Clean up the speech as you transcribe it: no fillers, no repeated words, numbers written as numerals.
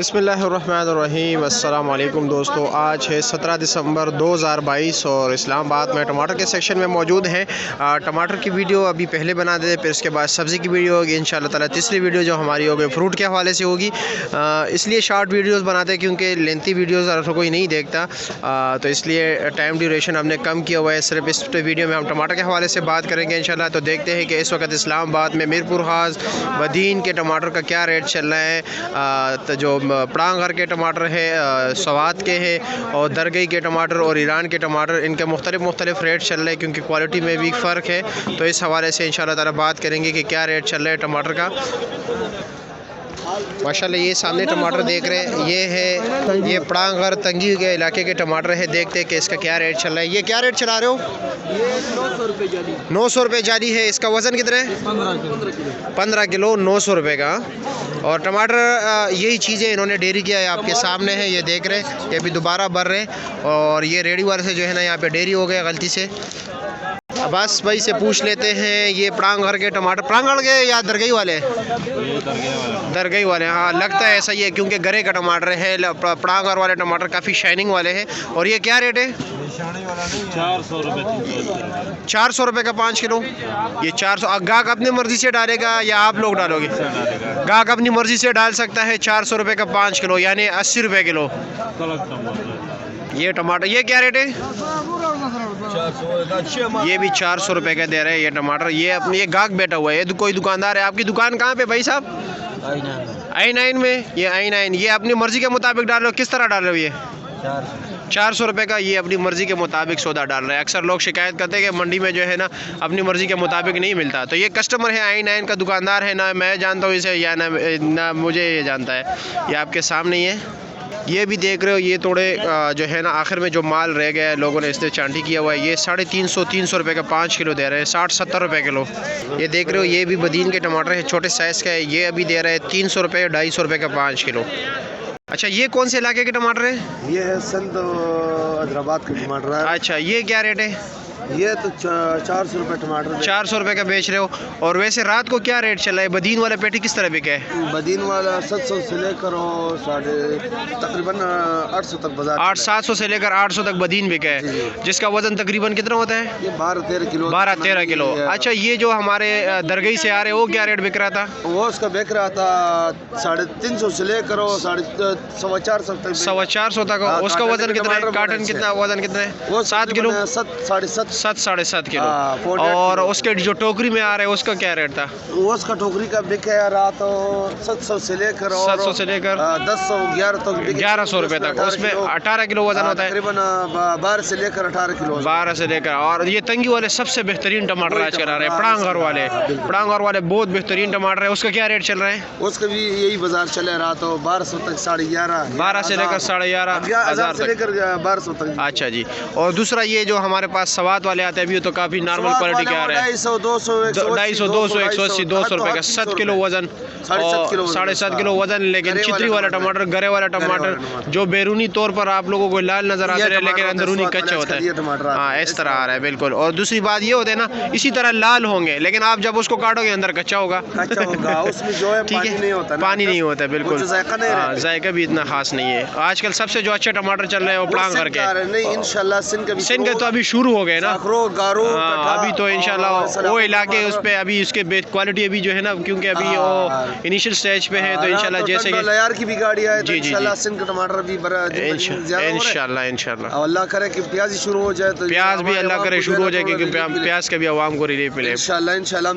बिस्मिल्लाहिर्रहमानिर्रहीम। अस्सलाम वालेकुम दोस्तों, आज है 17 दिसंबर 2022 और इस्लामाबाद में टमाटर के सेक्शन में मौजूद हैं। टमाटर की वीडियो अभी पहले बना देते, फिर उसके बाद सब्ज़ी की वीडियो होगी इंशाअल्लाह ताला। तीसरी वीडियो जो हमारी होगी फ्रूट के हवाले से होगी। इसलिए शॉर्ट वीडियोज़ बनाते हैं क्योंकि लेंथी वीडियोज़ अगर कोई नहीं देखता, तो इसलिए टाइम ड्यूरेशन हमने कम किया हुआ है। सिर्फ इस वीडियो में हम टमाटर के हवाले से बात करेंगे इंशाअल्लाह। तो देखते हैं कि इस वक्त इस्लामाबाद में मीरपुर हाज बदीन के टमाटर का क्या रेट चल रहा है। तो जो पड़ांगर के टमाटर है, सवात के हैं, और दरगई के टमाटर और ईरान के टमाटर, इनके मुख्तलिफ रेट चल रहे हैं क्योंकि क्वालिटी में भी फ़र्क है। तो इस हवाले से इंशाअल्लाह ताला बात करेंगे कि क्या रेट चल रहा है टमाटर का। माशाल्लाह ये सामने टमाटर देख रहे हैं, ये पड़ांगर तंगी के इलाके के टमाटर है। देखते हैं कि इसका क्या रेट चल रहा है। ये क्या रेट चला रहे हो? ये 900 रुपये जाली। 900 रुपये जाली है। इसका वज़न कितना है? 15 किलो 900 रुपये का। और टमाटर यही चीज़ें इन्होंने डेयरी किया है, आपके सामने है, ये देख रहे हैं। ये अभी दोबारा भर रहे हैं और ये रेडी वाले से जो है ना यहाँ पे डेयरी हो गया गलती से। बस भाई से पूछ लेते हैं, ये पड़ांगर के टमाटर, पड़ांगर के या दरगई वाले? दरगई वाले, हाँ लगता है ऐसा ही है क्योंकि गरे का टमाटर है। पड़ांगर वाले टमाटर काफ़ी शाइनिंग वाले हैं। और ये क्या रेट है? 400 रुपये। 400 रुपये का 5 किलो। ये 400। गाहक अपनी मर्ज़ी से डालेगा या आप लोग डालोगे? गाहक अपनी मर्ज़ी से डाल सकता है। 400 रुपये का 5 किलो यानी 80 रुपये किलो ये टमाटर। ये क्या रेट है? ये भी 400 रुपये का दे रहे हैं ये टमाटर। ये अपने ये गाहक बैठा हुआ है, ये कोई दुकानदार है। आपकी दुकान कहाँ पे भाई साहब? I9 में। ये I9, ये अपनी मर्ज़ी के मुताबिक डाल रहे हो? किस तरह डाल रहे हो? ये 400 रुपये का ये अपनी मर्ज़ी के मुताबिक सौदा डाल रहे हैं। अक्सर लोग शिकायत करते हैं कि मंडी में जो है ना अपनी मर्ज़ी के मुताबिक नहीं मिलता। तो ये कस्टमर है, I9 का दुकानदार है, ना मैं जानता हूँ इसे या ना मुझे ये जानता है। ये आपके सामने ही है। ये भी देख रहे हो, ये थोड़े जो है ना आखिर में जो माल रह गया है लोगों ने इससे चांटी किया हुआ है। ये 350 रुपये का 5 किलो दे रहे हैं, 60-70 रुपये किलो। ये देख रहे हो, ये भी बदीन के टमाटर है, छोटे साइज़ का है। ये अभी दे रहे हैं 300 रुपये, 250 रुपये का 5 किलो। अच्छा, ये कौन से इलाके के टमाटर है? ये है सिंध हैदराबाद का टमाटर है। अच्छा, ये क्या रेट है? ये तो 400 रुपये टमाटर। 400 रुपये का बेच रहे हो। और वैसे रात को क्या रेट चला है? बदीन वाला पेटी किस तरह बिका है? बदीन वाला 700 से लेकर तकरीबन 800 तक बाजार। 700 से लेकर 800 तक बदीन बिका है, जिसका वजन तकरीबन कितना होता है? ये 12-13 किलो। 12-13 किलो। अच्छा, ये जो हमारे दरगई से आ रहे वो क्या रेट बिक रहा था? वो उसका बिक रहा था 350 से लेकर 450 तक। 450 तक। उसका वजन कितना है? काटन कितना वजन कितना है? वो 7 किलो। 7-7.5 किलो। और उसके जो टोकरी में आ रहा है उसका क्या रेट था? उसका टोकरी का बिक है रात 700 से लेकर 700 से लेकर 10-11 तक। 1100 रुपये तक। उसमें 18 किलो वजन होता है, तकरीबन 12 से लेकर 18 किलो। 12 से लेकर। और ये तंगी वाले सबसे बेहतरीन टमाटर आज करा रहे हैं, पड़ांगर वाले बहुत बेहतरीन टमाटर है। उसका क्या रेट चल रहा है? उसका भी यही बाजार चले रात 1200 तक, 11.5। 12 से लेकर 11,500 से लेकर 1200 तक। अच्छा जी। और दूसरा ये जो हमारे पास सवात वाले आते हैं अभी तो काफ़ी नॉर्मल क्वालिटी के आ रहे हैं। 250, 200, 250, 200, 180, 200 रुपये का 7 किलो वजन, 7.5 किलो वजन। लेकिन चित्री वाला टमाटर, गरे वाला टमाटर जो बैरूनी तौर पर आप लोगों को लाल नजर आता है लेकिन अंदरूनी कच्चा होता है। हाँ, इस तरह आ रहा है बिल्कुल। और दूसरी बात ये होता है ना, इसी तरह लाल होंगे लेकिन आप जब उसको काटोगे अंदर कच्चा होगा। उसमें जो है ठीक है, पानी नहीं होता बिल्कुल, जायका भी इतना खास नहीं है। आजकल सबसे जो अच्छे टमाटर चल रहे हैं वो पड़ांगर के। इंशाल्लाह सिंध के तो अभी शुरू हो गए ना, हाँ, अभी तो इंशाल्लाह वो इलाके उस पे अभी उसके क्वालिटी अभी जो है ना, क्योंकि अभी वो इनिशियल स्टेज पे है। तो इंशाल्लाह जैसे कि यार की भी गाड़ी है तो जी, इंशाल्लाह सिंध का टमाटर भी इंशाल्लाह अल्लाह करे कि प्याज ही शुरू हो जाए, तो प्याज भी अल्लाह करे शुरू हो जाए क्योंकि प्याज का भी आवाम को रिलीफ मिले इंशाल्लाह।